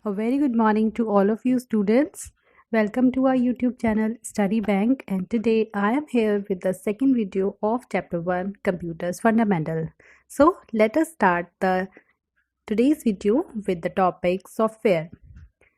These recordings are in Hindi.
A very good morning to all of you students. Welcome to our YouTube channel Study Bank, and today I am here with the second video of chapter 1 Computers Fundamental. So let us start the today's video with the topic software.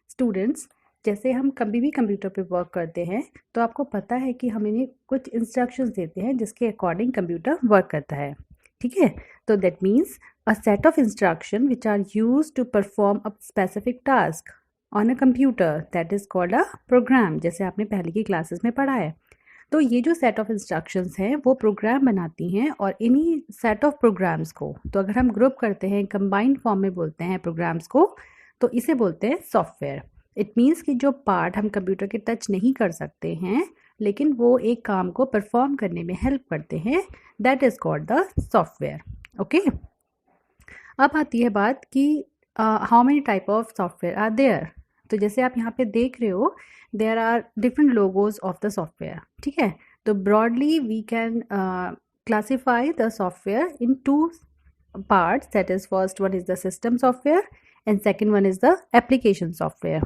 Students, जैसे हम कभी भी कंप्यूटर पे वर्क करते हैं तो आपको पता है कि हम इन्हें कुछ इंस्ट्रक्शंस देते हैं जिसके अकॉर्डिंग कंप्यूटर वर्क करता है. ठीक है, तो that means a set of instructions which are used to perform a specific task on a computer that is called a program. जैसे आपने पहले की क्लासेस में पढ़ा है. तो ये जो सेट ऑफ इंस्ट्रक्शंस हैं वो प्रोग्राम बनाती हैं, और इन्हीं सेट ऑफ प्रोग्राम्स को तो अगर हम ग्रुप करते हैं, कंबाइंड फॉर्म में बोलते हैं प्रोग्राम्स को, तो इसे बोलते हैं सॉफ्टवेयर. इट मीन्स कि जो पार्ट हम कंप्यूटर के टच नहीं कर सकते हैं लेकिन वो एक काम को परफॉर्म करने में हेल्प करते हैं, that is called the software. Okay, अब आती है बात कि how many type of software are there. तो जैसे आप यहाँ पे देख रहे हो, there are different logos of the software. ठीक है, तो broadly we can classify the software in two parts. That is first one is the system software and second one is the application software.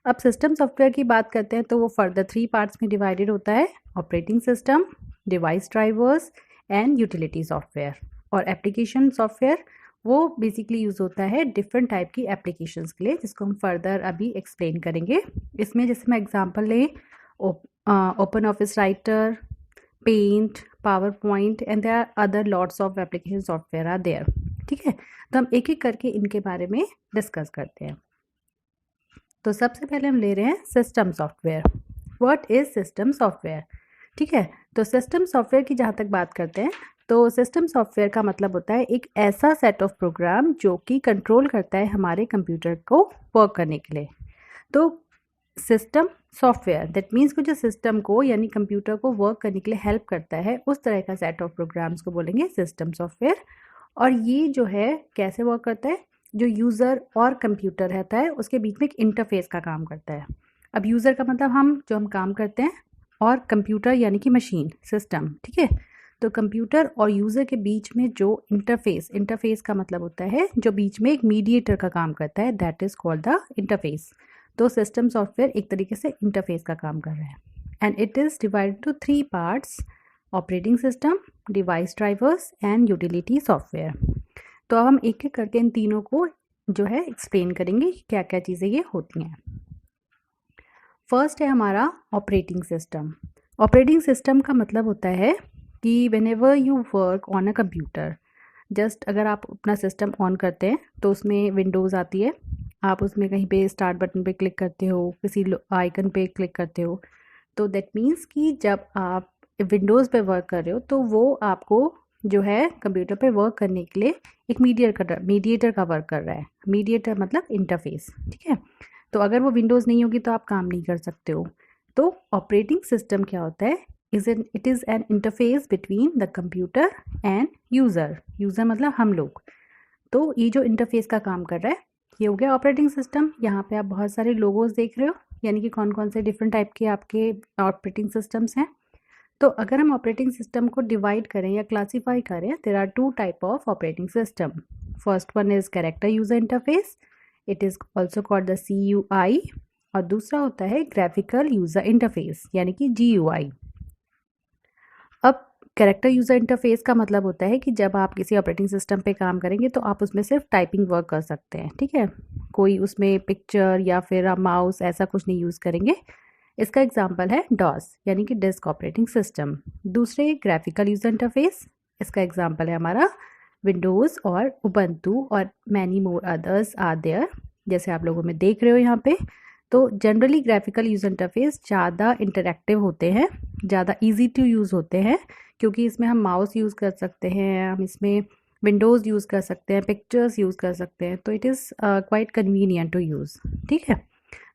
अब सिस्टम सॉफ्टवेयर की बात करते हैं तो वो फर्दर 3 पार्ट्स में डिवाइडेड होता है: operating system, device drivers and utility software. और एप्लीकेशन सॉफ्टवेयर वो बेसिकली यूज़ होता है डिफरेंट टाइप की एप्लीकेशंस के लिए, जिसको हम फर्दर अभी एक्सप्लेन करेंगे. इसमें जैसे मैं एग्जांपल लें, open office writer, paint, power point and there are other lots of application software are there. ठीक है, तो हम एक एक करके इनके बारे में डिस्कस करते हैं. तो सबसे पहले हम ले रहे हैं system software. What is system software? ठीक है, तो सिस्टम सॉफ्टवेयर की जहाँ तक बात करते हैं तो सिस्टम सॉफ्टवेयर का मतलब होता है एक ऐसा सेट ऑफ प्रोग्राम जो कि कंट्रोल करता है हमारे कंप्यूटर को वर्क करने के लिए. तो सिस्टम सॉफ्टवेयर दैट मीन्स कि जो सिस्टम को यानी कंप्यूटर को वर्क करने के लिए हेल्प करता है, उस तरह का सेट ऑफ प्रोग्राम्स को बोलेंगे सिस्टम सॉफ्टवेयर. और ये जो है कैसे वर्क करता है, जो यूज़र और कंप्यूटर रहता है उसके बीच में एक इंटरफेस का काम करता है. अब यूज़र का मतलब हम काम करते हैं, और कंप्यूटर यानी कि मशीन, सिस्टम. ठीक है, तो कंप्यूटर और यूज़र के बीच में जो इंटरफेस का मतलब होता है जो बीच में एक मीडिएटर का काम करता है, that is called the interface. तो सिस्टम सॉफ्टवेयर एक तरीके से इंटरफेस का काम कर रहा है. And it is divided to 3 parts: operating system, device drivers and utility software. तो अब हम एक एक करके इन तीनों को जो है एक्सप्लेन करेंगे कि क्या क्या चीज़ें ये होती हैं. फर्स्ट है हमारा ऑपरेटिंग सिस्टम. ऑपरेटिंग सिस्टम का मतलब होता है कि whenever you work on a computer, just अगर आप अपना सिस्टम ऑन करते हैं तो उसमें विंडोज़ आती है, आप उसमें कहीं पे स्टार्ट बटन पे क्लिक करते हो, किसी आइकन पे क्लिक करते हो, तो दैट मीन्स कि जब आप विंडोज़ पे वर्क कर रहे हो तो वो आपको जो है कंप्यूटर पे वर्क करने के लिए एक मीडिएटर का वर्क कर रहा है. मीडिएटर मतलब इंटरफेस. ठीक है, तो अगर वो विंडोज़ नहीं होगी तो आप काम नहीं कर सकते हो. तो ऑपरेटिंग सिस्टम क्या होता है, it is an interface between the computer and user मतलब हम लोग. तो ये जो इंटरफेस का काम कर रहा है ये हो गया ऑपरेटिंग सिस्टम. यहाँ पे आप बहुत सारे लोगोस देख रहे हो, यानी कि कौन कौन से डिफरेंट टाइप के आपके ऑपरेटिंग सिस्टम्स हैं. तो अगर हम ऑपरेटिंग सिस्टम को डिवाइड करें या क्लासीफाई करें, there are 2 type of operating system. First one is character user interface, it is also called the CUI. और दूसरा होता है ग्राफिकल यूज़र इंटरफेस यानी कि GUI. अब कैरेक्टर यूज़र इंटरफेस का मतलब होता है कि जब आप किसी ऑपरेटिंग सिस्टम पे काम करेंगे तो आप उसमें सिर्फ टाइपिंग वर्क कर सकते हैं. ठीक है, कोई उसमें पिक्चर या फिर माउस ऐसा कुछ नहीं यूज़ करेंगे. इसका एग्जांपल है DOS यानी कि डिस्क ऑपरेटिंग सिस्टम. दूसरे ग्राफिकल यूज़र इंटरफेस, इसका एग्जांपल है हमारा विंडोज़ और उबंटू और many more others are there, जैसे आप लोगों में देख रहे हो यहाँ पे. तो जनरली ग्राफिकल यूज़र इंटरफेस ज़्यादा इंटरैक्टिव होते हैं, ज़्यादा इजी टू यूज़ होते हैं, क्योंकि इसमें हम माउस यूज़ कर सकते हैं, हम इसमें विंडोज़ यूज़ कर सकते हैं, पिक्चर्स यूज़ कर सकते हैं. तो it is quite convenient to use. ठीक है,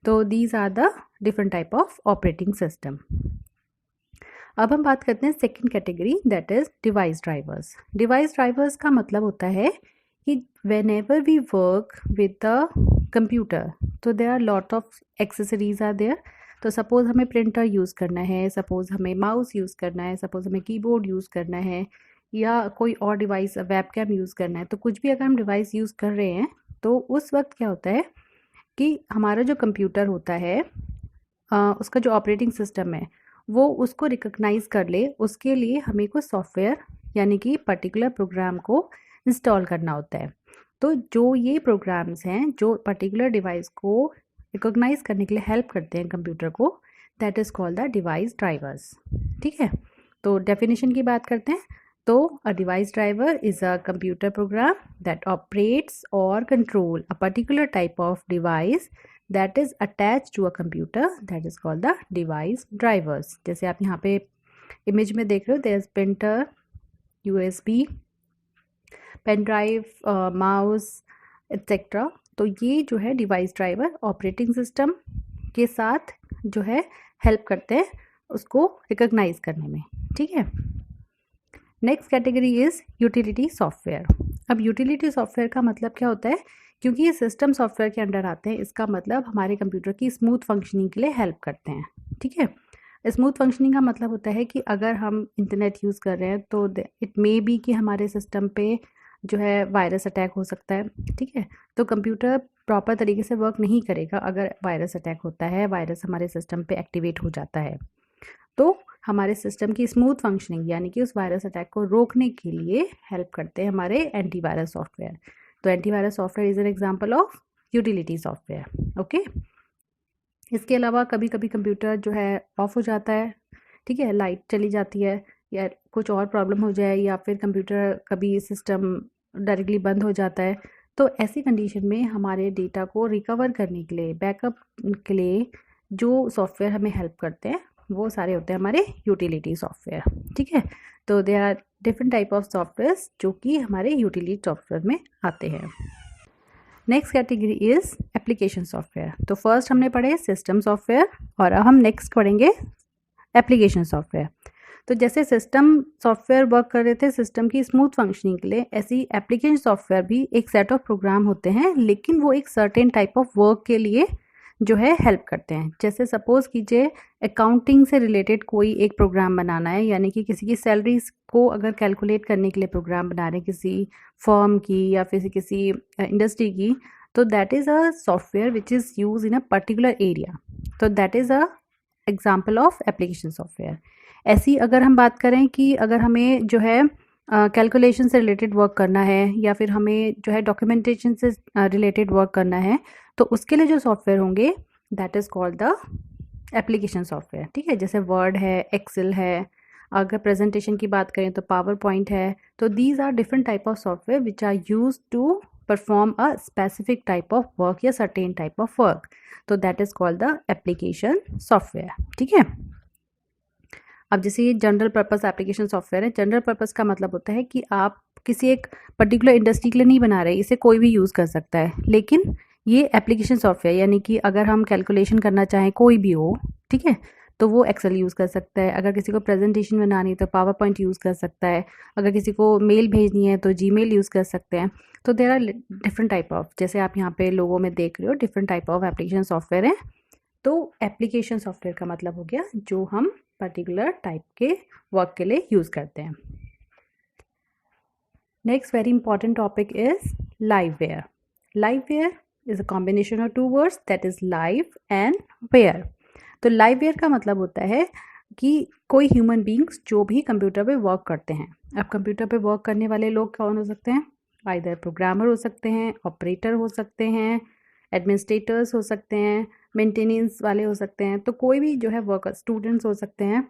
तो these are the different type of operating system. अब हम बात करते हैं second category, that is device drivers. Device drivers का मतलब होता है कि whenever we work with the computer तो there are lot of accessories are there. तो सपोज़ हमें प्रिंटर यूज़ करना है, सपोज़ हमें माउस यूज़ करना है, सपोज़ हमें कीबोर्ड यूज़ करना है, या कोई और डिवाइस वेबकैम यूज़ करना है. तो कुछ भी अगर हम डिवाइस यूज़ कर रहे हैं तो उस वक्त क्या होता है, कि हमारा जो कंप्यूटर होता है उसका जो ऑपरेटिंग सिस्टम है वो उसको रिकॉग्नाइज कर ले, उसके लिए हमें कुछ सॉफ्टवेयर यानी कि पर्टिकुलर प्रोग्राम को इंस्टॉल करना होता है। तो जो ये प्रोग्राम्स हैं जो पर्टिकुलर डिवाइस को रिकॉग्नाइज करने के लिए हेल्प करते हैं कंप्यूटर को, that is called the device drivers. ठीक है, तो डेफिनेशन की बात करते हैं। तो a device driver is a computer program that operates और control a particular type of device that is attached to a computer, that is called the device drivers। जैसे आप यहाँ पे इमेज में देख रहे हो, there is printer, USB, pen drive, mouse etcetera. तो ये जो है डिवाइस ड्राइवर ऑपरेटिंग सिस्टम के साथ जो है हेल्प करते हैं उसको रिकॉग्नाइज करने में। ठीक है, next category is utility software. अब यूटिलिटी सॉफ्टवेयर का मतलब क्या होता है, क्योंकि ये सिस्टम सॉफ्टवेयर के अंडर आते हैं, इसका मतलब हमारे कंप्यूटर की स्मूथ फंक्शनिंग के लिए हेल्प करते हैं। ठीक है, स्मूथ फंक्शनिंग का मतलब होता है कि अगर हम इंटरनेट यूज़ कर रहे हैं तो इट मे बी कि हमारे सिस्टम पे जो है वायरस अटैक हो सकता है। ठीक है, तो कंप्यूटर प्रॉपर तरीके से वर्क नहीं करेगा अगर वायरस अटैक होता है, वायरस हमारे सिस्टम पे एक्टिवेट हो जाता है। तो हमारे सिस्टम की स्मूथ फंक्शनिंग यानी कि उस वायरस अटैक को रोकने के लिए हेल्प करते हैं हमारे एंटीवायरस सॉफ्टवेयर। तो antivirus software is an example of utility software. Okay, इसके अलावा कभी कभी कंप्यूटर जो है ऑफ हो जाता है। ठीक है, लाइट चली जाती है या कुछ और प्रॉब्लम हो जाए या फिर कंप्यूटर कभी सिस्टम डायरेक्टली बंद हो जाता है, तो ऐसी कंडीशन में हमारे डेटा को रिकवर करने के लिए, बैकअप के लिए जो सॉफ्टवेयर हमें हेल्प करते हैं वो सारे होते हैं हमारे यूटिलिटी सॉफ्टवेयर। ठीक है, तो they are different type of software जो कि हमारे यूटिलिटी सॉफ्टवेयर में आते हैं। Next category is application software. तो फर्स्ट हमने पढ़े सिस्टम सॉफ्टवेयर और अब हम नेक्स्ट पढ़ेंगे एप्लीकेशन सॉफ्टवेयर। तो जैसे सिस्टम सॉफ्टवेयर वर्क कर रहे थे सिस्टम की स्मूथ फंक्शनिंग के लिए, ऐसी एप्लीकेशन सॉफ्टवेयर भी एक सेट ऑफ प्रोग्राम होते हैं, लेकिन वो एक सर्टेन टाइप ऑफ वर्क के लिए जो है हेल्प करते हैं। जैसे सपोज़ कीजिए अकाउंटिंग से रिलेटेड कोई एक प्रोग्राम बनाना है, यानी कि किसी की सैलरीज को अगर कैलकुलेट करने के लिए प्रोग्राम बना रहे हैं किसी फर्म की या फिर किसी इंडस्ट्री की, तो that is a software which is use in a particular area. तो that is a example of application software. ऐसी अगर हम बात करें कि अगर हमें जो है कैलकुलेशन से रिलेटेड वर्क करना है या फिर हमें जो है डॉक्यूमेंटेशन से रिलेटेड वर्क करना है, तो उसके लिए जो सॉफ्टवेयर होंगे that is called the application software. ठीक है, जैसे वर्ड है, एक्सेल है, अगर प्रेजेंटेशन की बात करें तो पावर पॉइंट है। तो these are different type of software which are use to perform a specific type of work या सर्टेन टाइप ऑफ वर्क। तो that is called the application software. ठीक है, अब जैसे ये जनरल पर्पस एप्लीकेशन सॉफ्टवेयर है, जनरल पर्पस का मतलब होता है कि आप किसी एक पर्टिकुलर इंडस्ट्री के लिए नहीं बना रहे, इसे कोई भी यूज़ कर सकता है। लेकिन ये एप्लीकेशन सॉफ्टवेयर यानी कि अगर हम कैलकुलेशन करना चाहें कोई भी हो, ठीक है, तो वो एक्सेल यूज़ कर सकता है। अगर किसी को प्रेजेंटेशन बनानी है तो पावर पॉइंट यूज़ कर सकता है। अगर किसी को मेल भेजनी है तो जीमेल यूज़ कर सकते हैं। तो there are different type of, जैसे आप यहाँ पे लोगों में देख रहे हो, different type of application software हैं। तो एप्लीकेशन सॉफ्टवेयर का मतलब हो गया जो हम पर्टिकुलर टाइप के वर्क के लिए यूज़ करते हैं। Next very important topic is liveware. Liveware is a combination of two words that is live and ware. तो लाइववेयर का मतलब होता है कि कोई ह्यूमन बींग्स जो भी कंप्यूटर पे वर्क करते हैं। अब कंप्यूटर पे वर्क करने वाले लोग कौन हो सकते हैं? आइदर प्रोग्रामर हो सकते हैं, ऑपरेटर हो सकते हैं, एडमिनिस्ट्रेटर्स हो सकते हैं, मेंटेनेंस वाले हो सकते हैं। तो कोई भी जो है वर्कर, स्टूडेंट्स हो सकते हैं।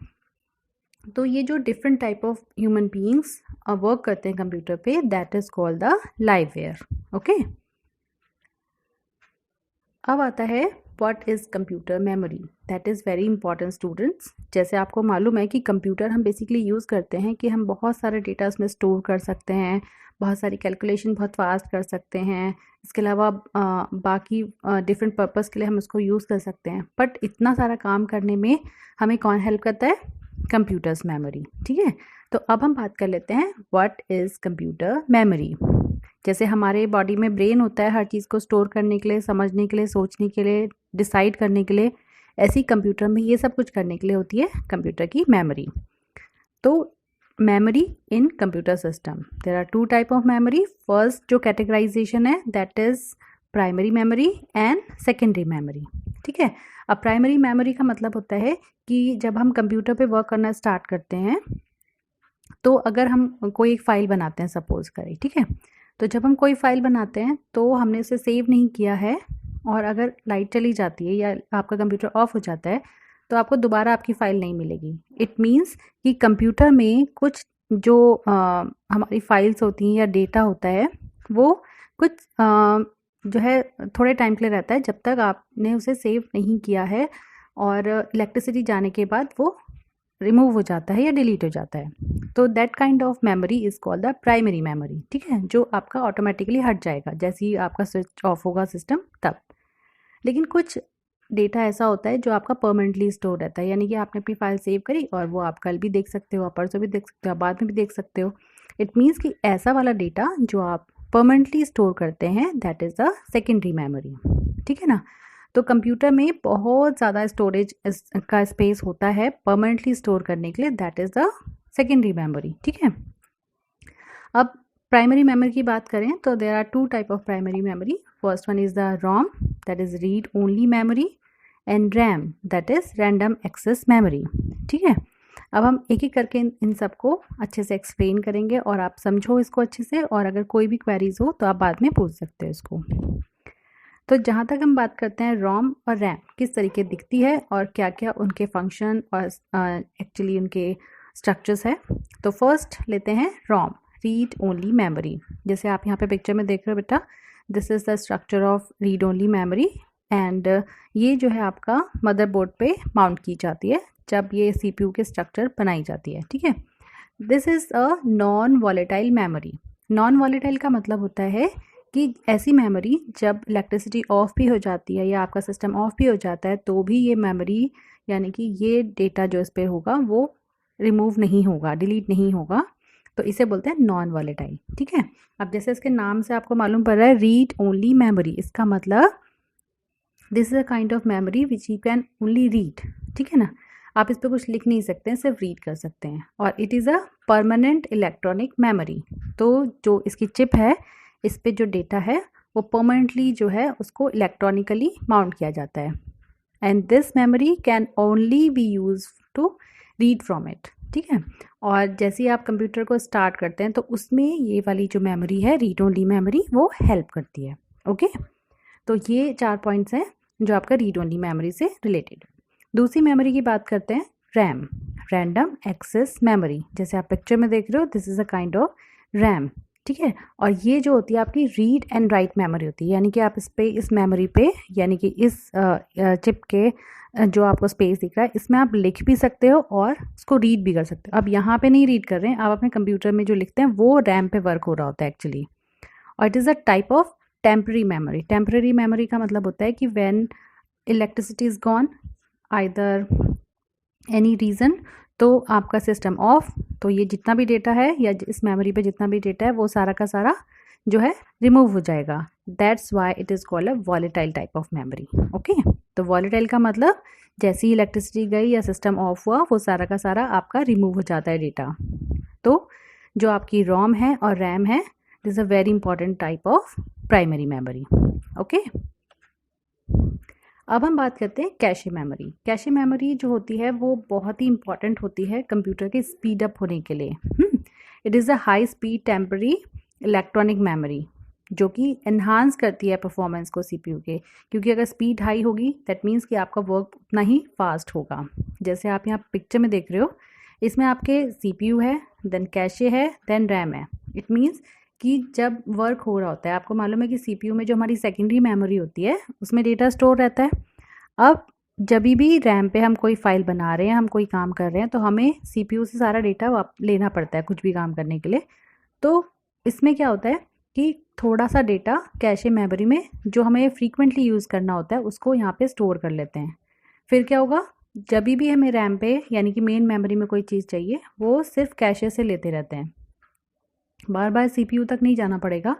तो ये जो different type of human beings work करते हैं कंप्यूटर पे, that is called the liveware. Okay, अब आता है what is computer memory. That is very important students. जैसे आपको मालूम है कि कंप्यूटर हम बेसिकली यूज़ करते हैं कि हम बहुत सारे डेटा उसमें स्टोर कर सकते हैं, बहुत सारी कैलकुलेशन बहुत फास्ट कर सकते हैं। इसके अलावा बाकी डिफरेंट पर्पस के लिए हम उसको यूज़ कर सकते हैं। बट इतना सारा काम करने में हमें कौन हेल्प करता है? Computers memory. ठीक है, तो अब हम बात कर लेते हैं व्हाट इज़ कंप्यूटर मेमोरी। जैसे हमारे बॉडी में ब्रेन होता है हर चीज़ को स्टोर करने के लिए, समझने के लिए, सोचने के लिए, डिसाइड करने के लिए, ऐसे ही कंप्यूटर में ये सब कुछ करने के लिए होती है कंप्यूटर की मेमोरी। तो memory in computer system, there are two type of memory. First जो कैटेगराइजेशन है that is primary memory and secondary memory. ठीक है, अब प्राइमरी मेमोरी का मतलब होता है कि जब हम कंप्यूटर पे वर्क करना स्टार्ट करते हैं तो अगर हम कोई एक फ़ाइल बनाते हैं सपोज़ करें, ठीक है, तो जब हम कोई फ़ाइल बनाते हैं तो हमने उसे सेव नहीं किया है और अगर लाइट चली जाती है या आपका कंप्यूटर ऑफ हो जाता है तो आपको दोबारा आपकी फ़ाइल नहीं मिलेगी। इट मीन्स कि कंप्यूटर में कुछ जो हमारी फाइल्स होती हैं या डेटा होता है वो कुछ जो है थोड़े टाइम के लिए रहता है जब तक आपने उसे सेव नहीं किया है और इलेक्ट्रिसिटी जाने के बाद वो रिमूव हो जाता है या डिलीट हो जाता है। तो that kind of memory is called the primary memory. ठीक है, जो आपका ऑटोमेटिकली हट जाएगा जैसे ही आपका स्विच ऑफ होगा सिस्टम तब। लेकिन कुछ डेटा ऐसा होता है जो आपका परमानेंटली स्टोर रहता है, यानी कि आपने अपनी फाइल सेव करी और वो आप कल भी देख सकते हो, आप परसों भी देख सकते हो, आप बाद में भी देख सकते हो। इट मीन्स कि ऐसा वाला डेटा जो आप परमानेंटली स्टोर करते हैं that is the secondary memory. ठीक है ना, तो कंप्यूटर में बहुत ज़्यादा स्टोरेज का स्पेस होता है परमानेंटली स्टोर करने के लिए, that is the secondary memory. ठीक है, अब प्राइमरी मेमोरी की बात करें तो there are two type of primary memory. First one is the ROM that is read only memory and RAM that is random access memory. ठीक है, अब हम एक एक करके इन सबको अच्छे से एक्सप्लेन करेंगे और आप समझो इसको अच्छे से, और अगर कोई भी क्वेरीज हो तो आप बाद में पूछ सकते हो इसको। तो जहाँ तक हम बात करते हैं रोम और रैम किस तरीके दिखती है और क्या क्या उनके फंक्शन और एक्चुअली उनके स्ट्रक्चर्स है, तो फर्स्ट लेते हैं रोम, रीड ओनली मेमोरी। जैसे आप यहाँ पे पिक्चर में देख रहे हो बेटा, this is the structure of read only memory and ये जो है आपका मदरबोर्ड पे माउंट की जाती है जब ये सीपीयू के स्ट्रक्चर बनाई जाती है। ठीक है, this is a non volatile memory. Non volatile का मतलब होता है कि ऐसी मेमोरी जब इलेक्ट्रिसिटी ऑफ भी हो जाती है या आपका सिस्टम ऑफ भी हो जाता है तो भी ये मेमोरी यानी कि ये डेटा जो इस पर होगा वो रिमूव नहीं होगा, डिलीट नहीं होगा, तो इसे बोलते हैं नॉन वॉलेटाइल। ठीक है, अब जैसे इसके नाम से आपको मालूम पड़ रहा है रीड ओनली मेमोरी, इसका मतलब this is a kind of memory which you can only read. ठीक है ना, आप इस पर कुछ लिख नहीं सकते हैं, सिर्फ रीड कर सकते हैं। और it is a permanent electronic memory, तो जो इसकी चिप है इस पर जो डेटा है वो परमानेंटली जो है उसको इलेक्ट्रॉनिकली माउंट किया जाता है and this memory can only be use to read from it. ठीक है, और जैसे ही आप कंप्यूटर को स्टार्ट करते हैं तो उसमें ये वाली जो मेमोरी है रीड ओनली मेमोरी वो हेल्प करती है। ओके, तो ये 4 पॉइंट्स हैं जो आपका रीड ओनली मेमोरी से रिलेटेड। दूसरी मेमोरी की बात करते हैं रैम, रैंडम एक्सेस मेमोरी। जैसे आप पिक्चर में देख रहे हो this is a kind of RAM. ठीक है, और ये जो होती है आपकी रीड एंड राइट मेमोरी होती है, यानी कि आप इस मेमोरी पे यानी कि इस चिप के जो आपको स्पेस दिख रहा है इसमें आप लिख भी सकते हो और उसको रीड भी कर सकते हो। अब यहाँ पे नहीं रीड कर रहे हैं, आप अपने कंप्यूटर में जो लिखते हैं वो रैम पे वर्क हो रहा होता है एक्चुअली। और it is a type of temporary memory. Temporary memory का मतलब होता है कि when electricity is gone either any reason, तो आपका सिस्टम ऑफ, तो ये जितना भी डेटा है या इस मेमोरी पे जितना भी डेटा है वो सारा का सारा जो है रिमूव हो जाएगा। That's why it is called a volatile type of memory. Okay, तो वॉलेटाइल का मतलब जैसे ही इलेक्ट्रिसिटी गई या सिस्टम ऑफ हुआ वो सारा का सारा आपका रिमूव हो जाता है डेटा। तो जो आपकी रोम है और रैम है this a very important type of primary memory. Okay, अब हम बात करते हैं कैशे मेमोरी। कैशे मेमोरी जो होती है वो बहुत ही इंपॉर्टेंट होती है कंप्यूटर के स्पीड अप होने के लिए। It is a high speed temporary electronic memory जो कि एनहांस करती है परफॉर्मेंस को सीपीयू के, क्योंकि अगर स्पीड हाई होगी दैट मीन्स कि आपका वर्क उतना ही फास्ट होगा। जैसे आप यहाँ पिक्चर में देख रहे हो इसमें आपके सीपीयू है, देन कैशे है, देन रैम है। इट मीन्स कि जब वर्क हो रहा होता है, आपको मालूम है कि सीपीयू में जो हमारी सेकेंडरी मेमोरी होती है उसमें डेटा स्टोर रहता है। अब जब भी रैम पे हम कोई फाइल बना रहे हैं, हम कोई काम कर रहे हैं, तो हमें सीपीयू से सारा डेटा लेना पड़ता है कुछ भी काम करने के लिए। तो इसमें क्या होता है कि थोड़ा सा डेटा कैशे मेमोरी में जो हमें फ्रीक्वेंटली यूज़ करना होता है उसको यहाँ पे स्टोर कर लेते हैं। फिर क्या होगा, जब भी हमें रैम पे यानी कि मेन मेमोरी में कोई चीज़ चाहिए वो सिर्फ कैशे से लेते रहते हैं, बार बार सीपीयू तक नहीं जाना पड़ेगा।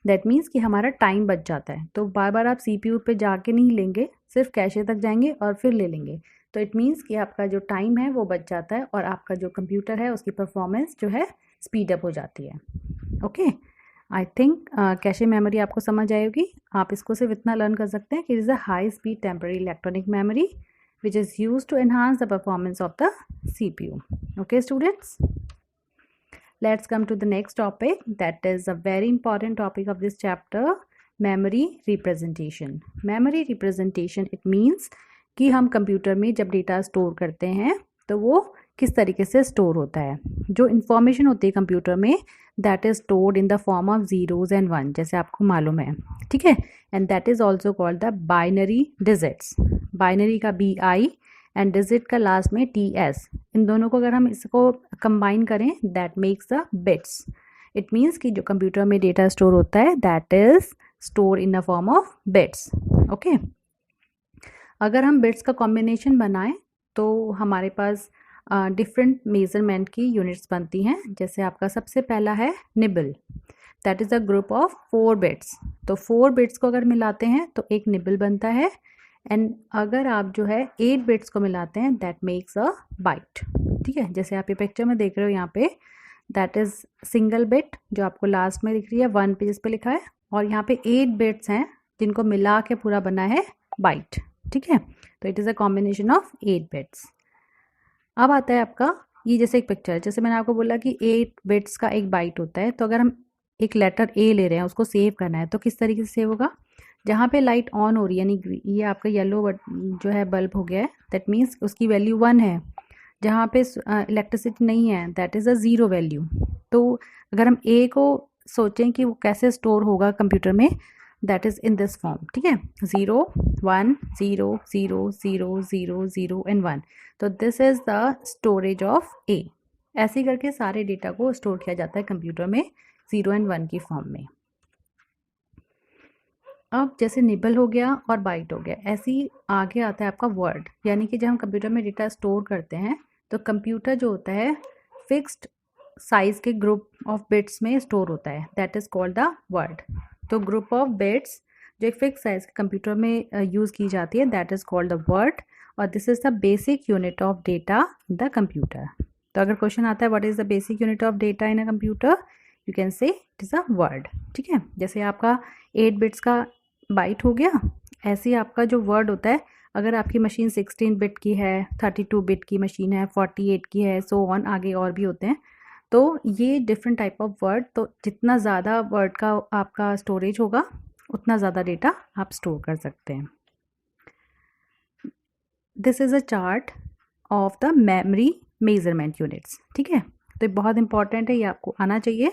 दैट मीन्स कि हमारा टाइम बच जाता है, तो बार बार आप सीपीयू पे जाके नहीं लेंगे, सिर्फ कैशे तक जाएंगे और फिर ले लेंगे। तो इट मीन्स कि आपका जो टाइम है वो बच जाता है और आपका जो कंप्यूटर है उसकी परफॉर्मेंस जो है स्पीड अप हो जाती है। Okay, I think cache memory आपको समझ आएगी। आप इसको सिर्फ इतना लर्न कर सकते हैं कि it is a high speed temporary electronic memory which is used to enhance the performance of the CPU. Okay students, let's come to the next topic, that is a very important topic of this chapter, memory representation. Memory representation it means कि हम कंप्यूटर में जब डेटा स्टोर करते हैं तो वो किस तरीके से स्टोर होता है। जो इन्फॉर्मेशन होती है कंप्यूटर में that is stored in the form of zeros and one, जैसे आपको मालूम है, ठीक है। And that is also called the binary digits. Binary का BI एंड डिजिट का लास्ट में TS, इन दोनों को अगर हम इसको कंबाइन करें that makes the bits. It means कि जो कंप्यूटर में डेटा स्टोर होता है that is store in the form of bits. Okay, अगर हम बिट्स का कॉम्बिनेशन बनाएं तो हमारे पास डिफरेंट मेजरमेंट की यूनिट्स बनती हैं। जैसे आपका सबसे पहला है nibble, that is a group of 4 bits. तो 4 बिट्स को अगर मिलाते हैं तो एक निबल बनता है। एंड अगर आप जो है 8 बिट्स को मिलाते हैं दैट मेक्स अ बाइट, ठीक है। जैसे आप ये पिक्चर में देख रहे हो यहाँ पे दैट इज़ सिंगल बिट जो आपको लास्ट में दिख रही है 1 पे जिस पे लिखा है, और यहाँ पे 8 बिट्स हैं जिनको मिला के पूरा बना है बाइट, ठीक है। तो it is a combination of 8 bits. अब आता है आपका ये जैसे एक पिक्चर, जैसे मैंने आपको बोला कि 8 बिट्स का एक बाइट होता है। तो अगर हम एक लेटर A ले रहे हैं उसको सेव करना है तो किस तरीके से सेव होगा। जहाँ पे लाइट ऑन हो रही है यानी ये आपका येलो जो है बल्ब हो गया है दैट मीन्स उसकी वैल्यू 1 है। जहाँ पे इलेक्ट्रिसिटी नहीं है that is a zero value. तो अगर हम A को सोचें कि वो कैसे स्टोर होगा कंप्यूटर में that is in this form, ठीक है, 0 1 0 0 0 0 0 एंड 1। तो this is the storage of A। ऐसे करके सारे डेटा को स्टोर किया जाता है कंप्यूटर में 0 एंड 1 की फॉर्म में। अब जैसे निबल हो गया और बाइट हो गया, ऐसे ही आगे आता है आपका वर्ड, यानी कि जब हम कंप्यूटर में डेटा स्टोर करते हैं तो कंप्यूटर जो होता है फिक्स्ड साइज़ के ग्रुप ऑफ बिट्स में स्टोर होता है that is called the word. तो ग्रुप ऑफ बिट्स जो एक फिक्स साइज के कंप्यूटर में यूज़ की जाती है that is called the word, और this is the basic unit of data in the computer. तो अगर क्वेश्चन आता है what is the basic unit of data in a computer, you can say it is a word, ठीक है। जैसे आपका 8 बिट्स का बाइट हो गया, ऐसे ही आपका जो वर्ड होता है, अगर आपकी मशीन 16 बिट की है, 32 बिट की मशीन है, 48 की है, सो ऑन आगे और भी होते हैं। तो ये डिफरेंट टाइप ऑफ वर्ड, तो जितना ज़्यादा वर्ड का आपका स्टोरेज होगा उतना ज़्यादा डेटा आप स्टोर कर सकते हैं। This is a chart of the memory measurement units, ठीक है। तो ये बहुत इंपॉर्टेंट है, ये आपको आना चाहिए।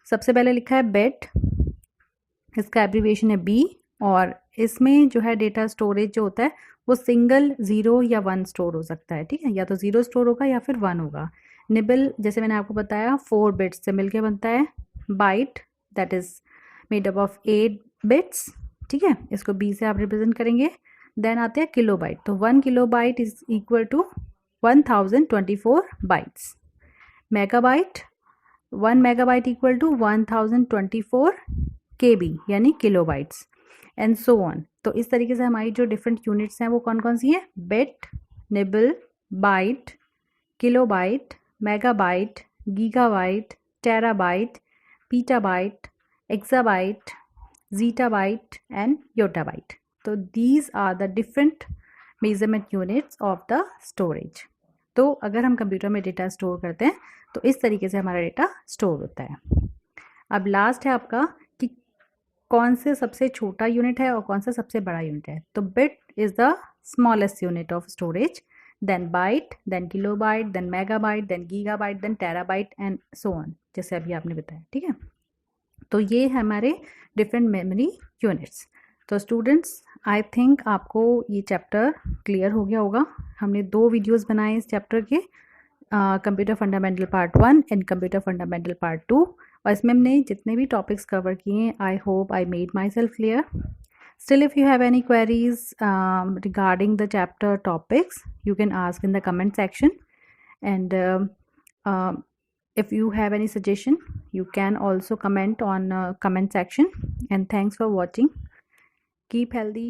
सबसे पहले लिखा है बेट, इसका एब्रीविएशन है B, और इसमें जो है डेटा स्टोरेज जो होता है वो सिंगल 0 या 1 स्टोर हो सकता है, ठीक है, या तो 0 स्टोर होगा या फिर 1 होगा। निबल जैसे मैंने आपको बताया 4 बिट्स से मिलके बनता है। Byte that is made up of 8 bits, ठीक है, इसको B से आप रिप्रेजेंट करेंगे। देन आते हैं किलो बाइट, तो 1 kilo byte is equal to 1024 bytes. Megabyte, 1 megabyte equal to 1024 KB यानी kilo bytes, and so on. तो इस तरीके से हमारी जो डिफरेंट यूनिट्स हैं वो कौन कौन सी हैं, bit, nibble, byte, kilobyte, megabyte, gigabyte, terabyte, petabyte, exabyte, zettabyte and yottabyte. तो these are the different measurement units of the storage. तो अगर हम कंप्यूटर में डेटा स्टोर करते हैं तो इस तरीके से हमारा डेटा स्टोर होता है। अब लास्ट है आपका कि कौन से सबसे छोटा यूनिट है और कौन सा सबसे बड़ा यूनिट है। तो bit is the smallest unit of storage, then byte, then kilobyte, then megabyte, then gigabyte, then terabyte and so on, जैसे अभी आपने बताया, ठीक है। तो ये है हमारे डिफरेंट मेमोरी यूनिट्स। तो स्टूडेंट्स आई थिंक आपको ये चैप्टर क्लियर हो गया होगा। हमने 2 वीडियोस बनाए इस चैप्टर के, computer fundamental part 1 and computer fundamental part 2, और इसमें हमने जितने भी टॉपिक्स कवर किए हैं I hope I made my self clear. Still, if you have any queries regarding the chapter topics, you can ask in the comment section. And if you have any suggestion, you can also comment on comment section. And thanks for watching. Keep healthy.